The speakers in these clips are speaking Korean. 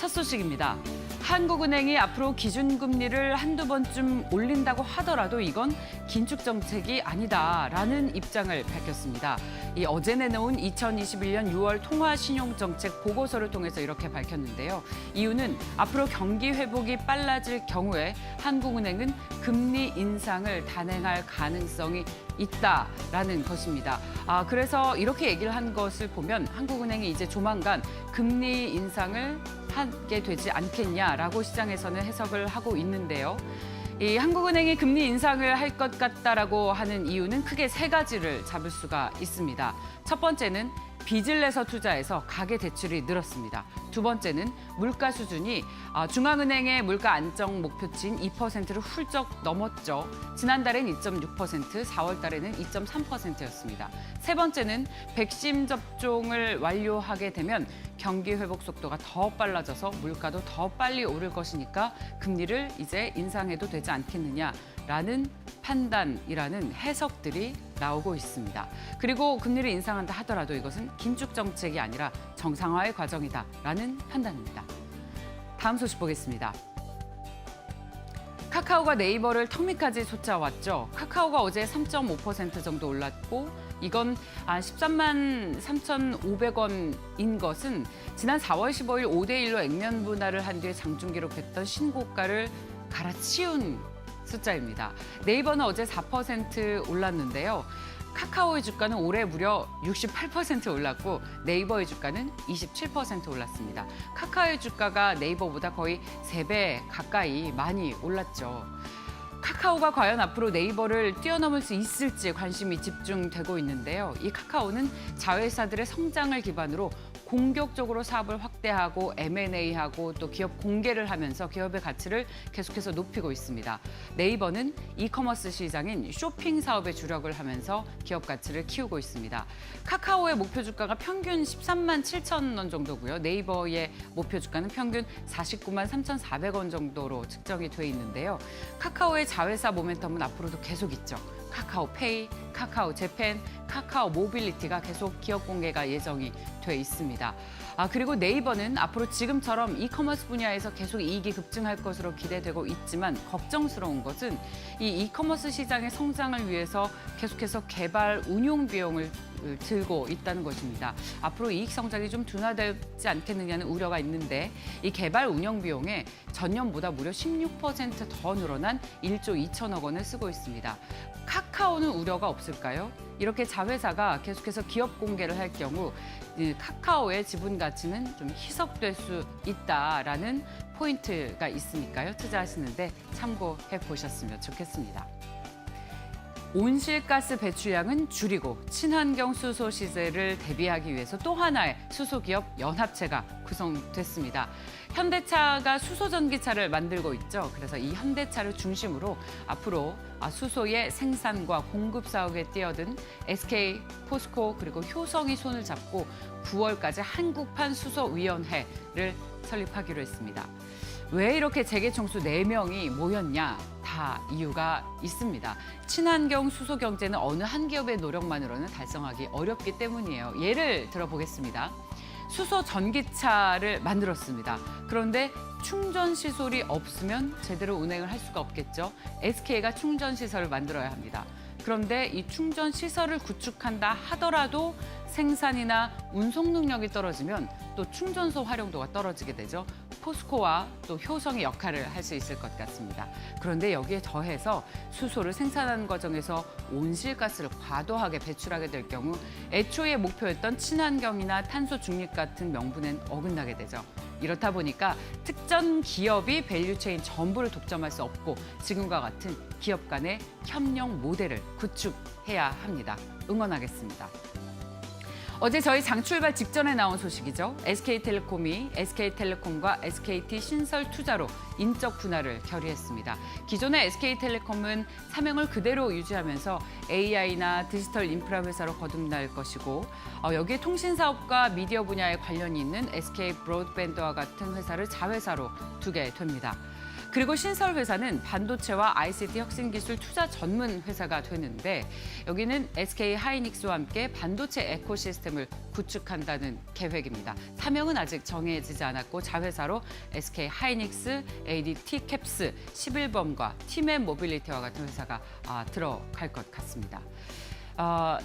첫 소식입니다. 한국은행이 앞으로 기준금리를 한두 번쯤 올린다고 하더라도 이건 긴축 정책이 아니다라는 입장을 밝혔습니다. 어제 내놓은 2021년 6월 통화신용정책 보고서를 통해서 이렇게 밝혔는데요. 이유는 앞으로 경기 회복이 빨라질 경우에 한국은행은 금리 인상을 단행할 가능성이 있다라는 것입니다. 그래서 이렇게 얘기를 한 것을 보면 한국은행이 이제 조만간 금리 인상을 하게 되지 않겠냐라고 시장에서는 해석을 하고 있는데요. 이 한국은행이 금리 인상을 할 것 같다라고 하는 이유는 크게 세 가지를 잡을 수가 있습니다. 첫 번째는 빚을 내서 투자해서 가계 대출이 늘었습니다. 두 번째는 물가 수준이 중앙은행의 물가 안정 목표치인 2%를 훌쩍 넘었죠. 지난달엔 2.6%, 4월 달에는 2.3%였습니다. 세 번째는 백신 접종을 완료하게 되면 경기 회복 속도가 더 빨라져서 물가도 더 빨리 오를 것이니까 금리를 이제 인상해도 되지 않겠느냐라는 판단이라는 해석들이 나오고 있습니다. 그리고 금리를 인상한다 하더라도 이것은 긴축 정책이 아니라 정상화의 과정이다라는 판단입니다. 다음 소식 보겠습니다. 카카오가 네이버를 턱밑까지 쫓아왔죠. 카카오가 어제 3.5% 정도 올랐고 이건 13만 3,500원인 것은 지난 4월 15일 5대1로 액면 분할을 한 뒤에 장중 기록했던 신고가를 갈아치운 숫자입니다. 네이버는 어제 4% 올랐는데요. 카카오의 주가는 올해 무려 68% 올랐고 네이버의 주가는 27% 올랐습니다. 카카오의 주가가 네이버보다 거의 3배 가까이 많이 올랐죠. 카카오가 과연 앞으로 네이버를 뛰어넘을 수 있을지 관심이 집중되고 있는데요. 이 카카오는 자회사들의 성장을 기반으로 공격적으로 사업을 확대하고 M&A하고 또 기업 공개를 하면서 기업의 가치를 계속해서 높이고 있습니다. 네이버는 이커머스 시장인 쇼핑 사업에 주력을 하면서 기업 가치를 키우고 있습니다. 카카오의 목표 주가가 평균 13만 7천 원 정도고요. 네이버의 목표 주가는 평균 49만 3,400원 정도로 측정이 돼 있는데요. 카카오의 자회사 모멘텀은 앞으로도 계속 있죠. 카카오페이, 카카오 재팬, 카카오 모빌리티가 계속 기업 공개가 예정이 돼 있습니다. 그리고 네이버는 앞으로 지금처럼 이커머스 분야에서 계속 이익이 급증할 것으로 기대되고 있지만 걱정스러운 것은 이 이커머스 시장의 성장을 위해서 계속해서 개발 운용 비용을 들고 있다는 것입니다. 앞으로 이익 성장이 좀 둔화되지 않겠느냐는 우려가 있는데 이 개발 운영 비용에 전년보다 무려 16% 더 늘어난 1조 2천억 원을 쓰고 있습니다. 카카오는 우려가 없을까요? 이렇게 자회사가 계속해서 기업 공개를 할 경우 카카오의 지분 가치는 좀 희석될 수 있다라는 포인트가 있으니까요. 투자하시는데 참고해 보셨으면 좋겠습니다. 온실가스 배출량은 줄이고 친환경 수소 시대를 대비하기 위해서 또 하나의 수소기업 연합체가 구성됐습니다. 현대차가 수소 전기차를 만들고 있죠. 그래서 이 현대차를 중심으로 앞으로 수소의 생산과 공급 사업에 뛰어든 SK, 포스코 그리고 효성이 손을 잡고 9월까지 한국판 수소위원회를 설립하기로 했습니다. 왜 이렇게 재계총수 4명이 모였냐? 다 이유가 있습니다. 친환경 수소 경제는 어느 한 기업의 노력만으로는 달성하기 어렵기 때문이에요. 예를 들어보겠습니다. 수소 전기차를 만들었습니다. 그런데 충전 시설이 없으면 제대로 운행을 할 수가 없겠죠. SK가 충전 시설을 만들어야 합니다. 그런데 이 충전 시설을 구축한다 하더라도 생산이나 운송 능력이 떨어지면 또 충전소 활용도가 떨어지게 되죠. 포스코와 또 효성의 역할을 할 수 있을 것 같습니다. 그런데 여기에 더해서 수소를 생산하는 과정에서 온실가스를 과도하게 배출하게 될 경우 애초에 목표였던 친환경이나 탄소 중립 같은 명분엔 어긋나게 되죠. 이렇다 보니까 특정 기업이 밸류체인 전부를 독점할 수 없고 지금과 같은 기업 간의 협력 모델을 구축해야 합니다. 응원하겠습니다. 어제 저희 장 출발 직전에 나온 소식이죠. SK텔레콤이 SK텔레콤과 SKT 신설 투자로 인적 분할을 결의했습니다. 기존의 SK텔레콤은 사명을 그대로 유지하면서 AI나 디지털 인프라 회사로 거듭날 것이고 여기에 통신 사업과 미디어 분야에 관련이 있는 SK 브로드밴드와 같은 회사를 자회사로 두게 됩니다. 그리고 신설 회사는 반도체와 ICT 혁신기술 투자 전문 회사가 되는데 여기는 SK 하이닉스와 함께 반도체 에코시스템을 구축한다는 계획입니다. 사명은 아직 정해지지 않았고 자회사로 SK 하이닉스, ADT 캡스, 11범과 티맵 모빌리티와 같은 회사가 들어갈 것 같습니다.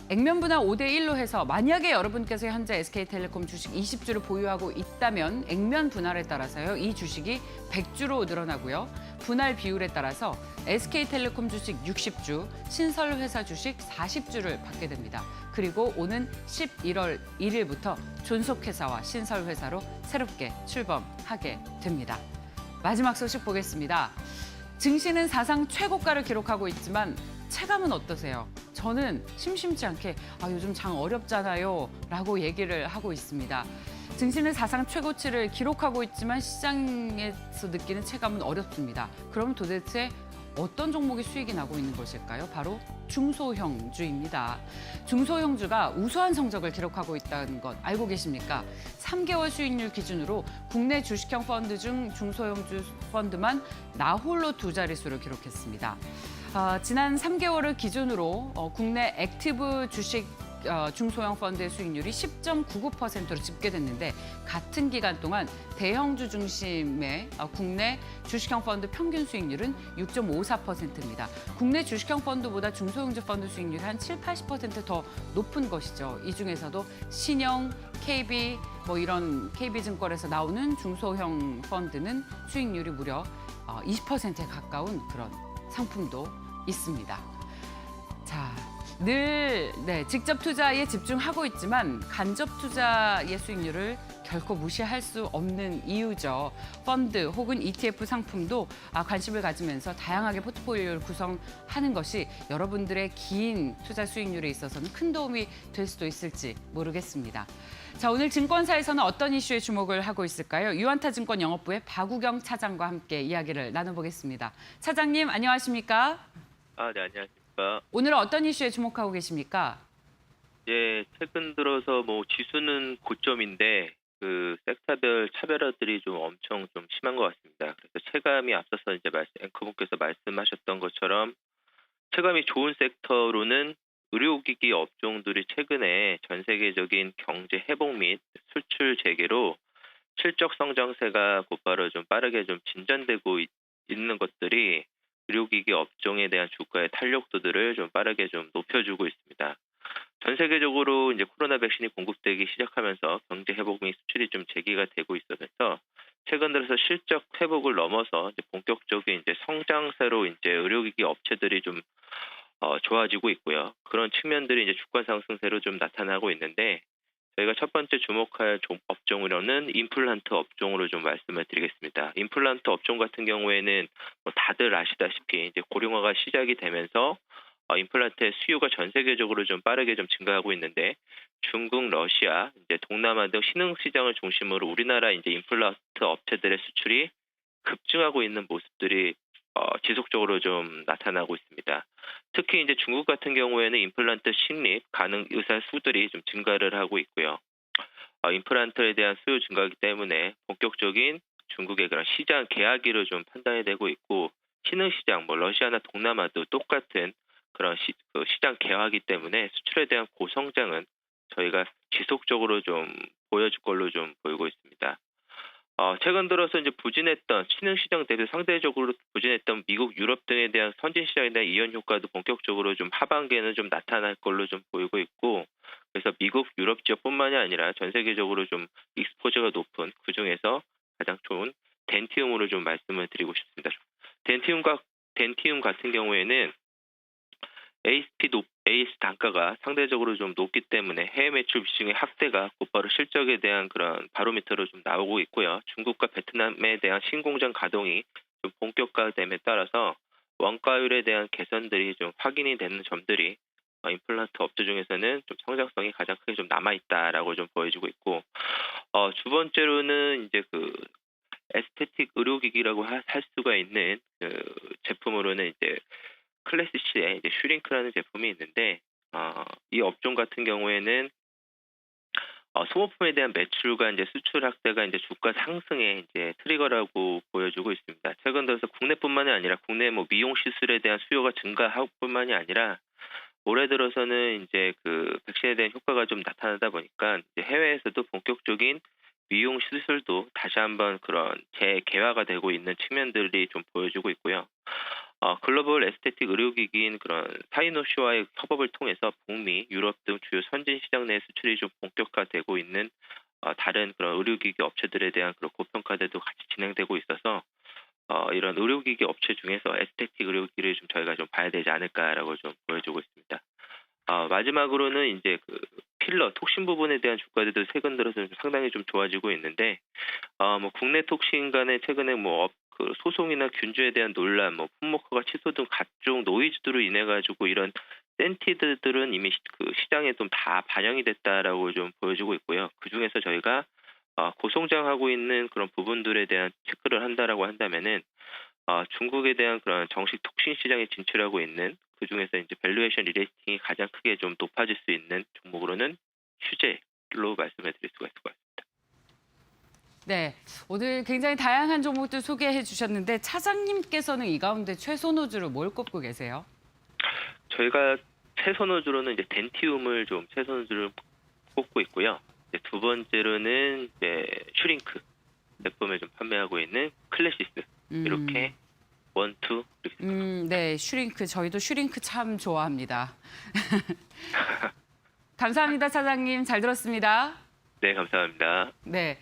액면 분할 5대1로 해서 만약에 여러분께서 현재 SK텔레콤 주식 20주를 보유하고 있다면 액면 분할에 따라서요. 이 주식이 100주로 늘어나고요. 분할 비율에 따라서 SK텔레콤 주식 60주, 신설회사 주식 40주를 받게 됩니다. 그리고 오는 11월 1일부터 존속회사와 신설회사로 새롭게 출범하게 됩니다. 마지막 소식 보겠습니다. 증시는 사상 최고가를 기록하고 있지만 체감은 어떠세요? 저는 심심치 않게 요즘 장 어렵잖아요 라고 얘기를 하고 있습니다. 증시는 사상 최고치를 기록하고 있지만 시장에서 느끼는 체감은 어렵습니다. 그럼 도대체 어떤 종목이 수익이 나고 있는 것일까요? 바로 중소형주입니다. 중소형주가 우수한 성적을 기록하고 있다는 것 알고 계십니까? 3개월 수익률 기준으로 국내 주식형 펀드 중 중소형주 펀드만 나홀로 두 자릿수를 기록했습니다. 지난 3개월을 기준으로 국내 액티브 주식 중소형 펀드의 수익률이 10.99%로 집계됐는데 같은 기간 동안 대형주 중심의 국내 주식형 펀드 평균 수익률은 6.54%입니다. 국내 주식형 펀드보다 중소형주 펀드 수익률이 한 7, 80%더 높은 것이죠. 이 중에서도 신영, KB, 이런 KB증권에서 나오는 중소형 펀드는 수익률이 무려 20%에 가까운 그런 상품도 있습니다. 자, 늘 직접 투자에 집중하고 있지만 간접 투자의 수익률을 결코 무시할 수 없는 이유죠. 펀드 혹은 ETF 상품도 관심을 가지면서 다양하게 포트폴리오를 구성하는 것이 여러분들의 긴 투자 수익률에 있어서는 큰 도움이 될 수도 있을지 모르겠습니다. 자, 오늘 증권사에서는 어떤 이슈에 주목을 하고 있을까요? 유안타증권 영업부의 박우경 차장과 함께 이야기를 나눠보겠습니다. 차장님, 안녕하십니까? 네, 안녕하십니까. 오늘은 어떤 이슈에 주목하고 계십니까? 최근 들어서 지수는 고점인데 그 섹터별 차별화들이 좀 엄청 좀 심한 것 같습니다. 그래서 체감이 앞서서 이제 앵커분께서 말씀하셨던 것처럼 체감이 좋은 섹터로는 의료기기 업종들이 최근에 전 세계적인 경제 회복 및 수출 재개로 실적 성장세가 곧바로 좀 빠르게 좀 진전되고 있는 것들이 의료기기 업종에 대한 주가의 탄력도들을 좀 빠르게 좀 높여주고 있습니다. 전 세계적으로 이제 코로나 백신이 공급되기 시작하면서 경제 회복 및 수출이 좀 재개가 되고 있어서 최근 들어서 실적 회복을 넘어서 이제 본격적인 이제 성장세로 이제 의료기기 업체들이 좀 좋아지고 있고요. 그런 측면들이 이제 주가 상승세로 좀 나타나고 있는데 저희가 첫 번째 주목할 업종으로는 임플란트 업종으로 좀 말씀을 드리겠습니다. 임플란트 업종 같은 경우에는 다들 아시다시피 이제 고령화가 시작이 되면서 임플란트의 수요가 전 세계적으로 좀 빠르게 좀 증가하고 있는데 중국, 러시아, 이제 동남아 등 신흥 시장을 중심으로 우리나라 이제 임플란트 업체들의 수출이 급증하고 있는 모습들이 지속적으로 좀 나타나고 있습니다. 특히 이제 중국 같은 경우에는 임플란트 신립 가능 의사 수들이 좀 증가를 하고 있고요. 임플란트에 대한 수요 증가이기 때문에 본격적인 중국의 그런 시장 개화기를 좀 판단이 되고 있고 신흥 시장, 러시아나 동남아도 똑같은 그런 시장 개화기 때문에 수출에 대한 고성장은 저희가 지속적으로 좀 보여줄 걸로 좀 보이고 있습니다. 최근 들어서 이제 부진했던 신흥 시장 대비 상대적으로 부진했던 미국, 유럽 등에 대한 선진 시장에 대한 이연 효과도 본격적으로 좀 하반기에는 좀 나타날 걸로 좀 보이고 있고, 그래서 미국, 유럽 지역뿐만이 아니라 전 세계적으로 좀 익스포저가 높은 그 중에서 가장 좋은 덴티움으로 좀 말씀을 드리고 싶습니다. 덴티움 같은 경우에는 AS 단가가 상대적으로 좀 높기 때문에 해외 매출 비중의 확대가 곧바로 실적에 대한 그런 바로미터로 좀 나오고 있고요. 중국과 베트남에 대한 신공장 가동이 좀 본격화됨에 따라서 원가율에 대한 개선들이 좀 확인이 되는 점들이 임플란트 업체 중에서는 좀 성장성이 가장 크게 좀 남아 있다라고 좀 보여지고 있고, 두 번째로는 이제 그 에스테틱 의료기기라고 할 수가 있는 그 제품으로는 이제 클래스C의 이제 슈링크라는 제품이 있는데 이 업종 같은 경우에는 소모품에 대한 매출과 이제 수출 확대가 이제 주가 상승의 이제 트리거라고 보여주고 있습니다. 최근 들어서 국내뿐만이 아니라 국내 뭐 미용 시술에 대한 수요가 증가할 뿐만이 아니라 올해 들어서는 이제 그 백신에 대한 효과가 좀 나타나다 보니까 이제 해외에서도 본격적인 미용 시술도 다시 한번 그런 재개화가 되고 있는 측면들이 좀 보여주고 있고요. 글로벌 에스테틱 의료기기인 그런 사이노시와의 협업을 통해서 북미, 유럽 등 주요 선진 시장 내 수출이 좀 본격화되고 있는 다른 그런 의료기기 업체들에 대한 그런 고평가들도 같이 진행되고 있어서 이런 의료기기 업체 중에서 에스테틱 의료기기를 좀 저희가 좀 봐야 되지 않을까라고 좀 보여주고 있습니다. 마지막으로는 이제 그 필러, 톡신 부분에 대한 주가들도 최근 들어서 좀 상당히 좀 좋아지고 있는데, 뭐 국내 톡신 간에 최근에 뭐 그 소송이나 균주에 대한 논란, 뭐 품목허가 취소 등 각종 노이즈들로 인해 가지고 이런 센티드들은 이미 그 시장에 좀 다 반영이 됐다라고 좀 보여주고 있고요. 그 중에서 저희가 고성장하고 있는 그런 부분들에 대한 체크를 한다라고 한다면은 중국에 대한 그런 정식 톡신 시장에 진출하고 있는 그 중에서 이제 밸류에이션 리레이팅이 가장 크게 좀 높아질 수 있는 종목으로는 휴재로 말씀해 드릴 수가 있을 것 같습니다. 네, 오늘 굉장히 다양한 종목들 소개해 주셨는데 차장님께서는 이 가운데 최선호주로 뭘 꼽고 계세요? 저희가 최선호주로는 이제 덴티움을 좀 최선호주를 꼽고 있고요. 이제 두 번째로는 이제 슈링크 제품을 좀 판매하고 있는 클래시스 이렇게 원, 투 이렇게 네, 슈링크 저희도 슈링크 참 좋아합니다. 감사합니다, 차장님. 잘 들었습니다. 네, 감사합니다. 네.